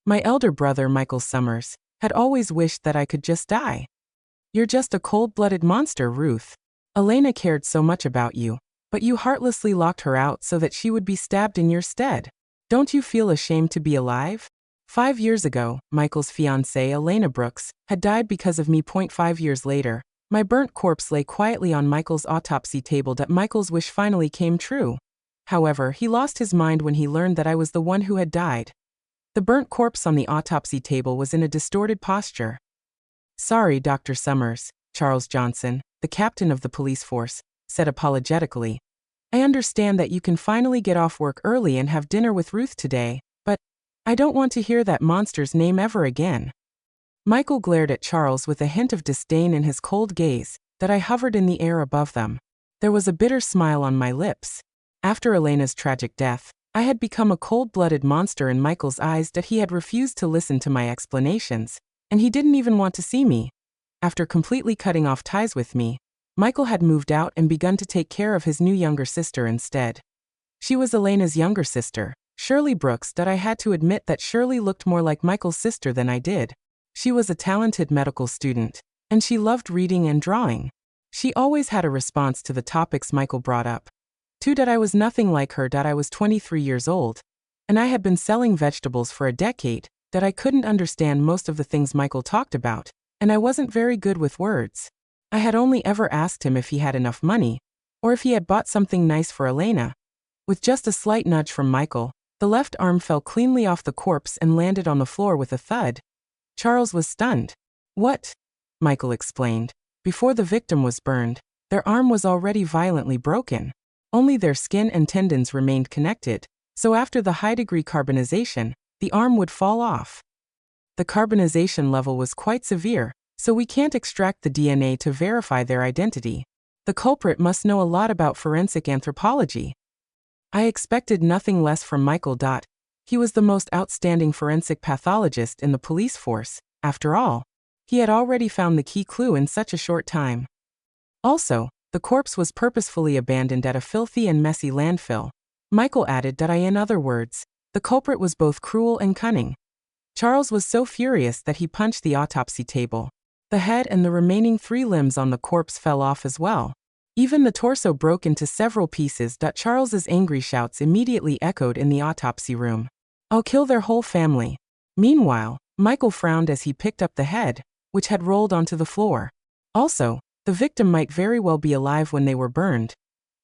My elder brother, Michael Summers, had always wished that I could just die. You're just a cold-blooded monster, Ruth. Elena cared so much about you, but you heartlessly locked her out so that she would be stabbed in your stead. Don't you feel ashamed to be alive? 5 years ago, Michael's fiancée, Elena Brooks, had died because of me. 5 years later, my burnt corpse lay quietly on Michael's autopsy table. Michael's wish finally came true. However, he lost his mind when he learned that I was the one who had died. The burnt corpse on the autopsy table was in a distorted posture. Sorry, Dr. Summers, Charles Johnson, the captain of the police force, said apologetically. I understand that you can finally get off work early and have dinner with Ruth today, but I don't want to hear that monster's name ever again. Michael glared at Charles with a hint of disdain in his cold gaze that I hovered in the air above them. There was a bitter smile on my lips. After Elena's tragic death, I had become a cold-blooded monster in Michael's eyes. That he had refused to listen to my explanations, and he didn't even want to see me. After completely cutting off ties with me, Michael had moved out and begun to take care of his new younger sister instead. She was Elena's younger sister, Shirley Brooks. I had to admit that Shirley looked more like Michael's sister than I did. She was a talented medical student, and she loved reading and drawing. She always had a response to the topics Michael brought up. I was nothing like her. I was 23 years old, and I had been selling vegetables for a decade. I couldn't understand most of the things Michael talked about, and I wasn't very good with words. I had only ever asked him if he had enough money, or if he had bought something nice for Elena. With just a slight nudge from Michael, the left arm fell cleanly off the corpse and landed on the floor with a thud. Charles was stunned. What? Michael explained. Before the victim was burned, their arm was already violently broken. Only their skin and tendons remained connected, so after the high-degree carbonization, the arm would fall off. The carbonization level was quite severe, so we can't extract the DNA to verify their identity. The culprit must know a lot about forensic anthropology. I expected nothing less from Michael. He was the most outstanding forensic pathologist in the police force. After all, he had already found the key clue in such a short time. Also, the corpse was purposefully abandoned at a filthy and messy landfill. Michael added. In other words, the culprit was both cruel and cunning. Charles was so furious that he punched the autopsy table. The head and the remaining 3 limbs on the corpse fell off as well. Even the torso broke into several pieces. Charles's angry shouts immediately echoed in the autopsy room. I'll kill their whole family. Meanwhile, Michael frowned as he picked up the head, which had rolled onto the floor. Also, the victim might very well be alive when they were burned,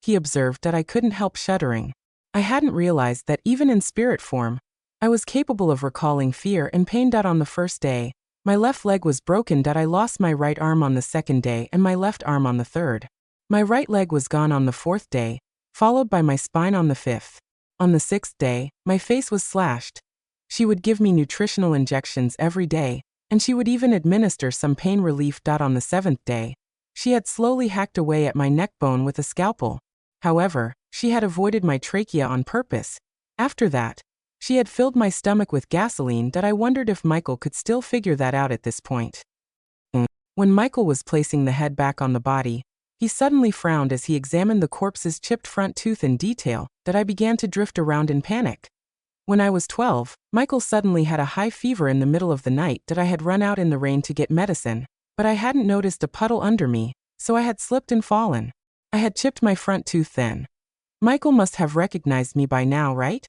he observed. I couldn't help shuddering. I hadn't realized that even in spirit form, I was capable of recalling fear and pain. On the first day, my left leg was broken. I lost my right arm on the second day and my left arm on the third. My right leg was gone on the 4th day, followed by my spine on the 5th. On the 6th day, my face was slashed. She would give me nutritional injections every day, and she would even administer some pain relief. On the 7th day, she had slowly hacked away at my neck bone with a scalpel. However, she had avoided my trachea on purpose. After that, she had filled my stomach with gasoline. I wondered if Michael could still figure that out at this point. When Michael was placing the head back on the body, he suddenly frowned as he examined the corpse's chipped front tooth in detail. I began to drift around in panic. When I was 12, Michael suddenly had a high fever in the middle of the night. I had run out in the rain to get medicine, but I hadn't noticed a puddle under me, so I had slipped and fallen. I had chipped my front tooth then. Michael must have recognized me by now, right?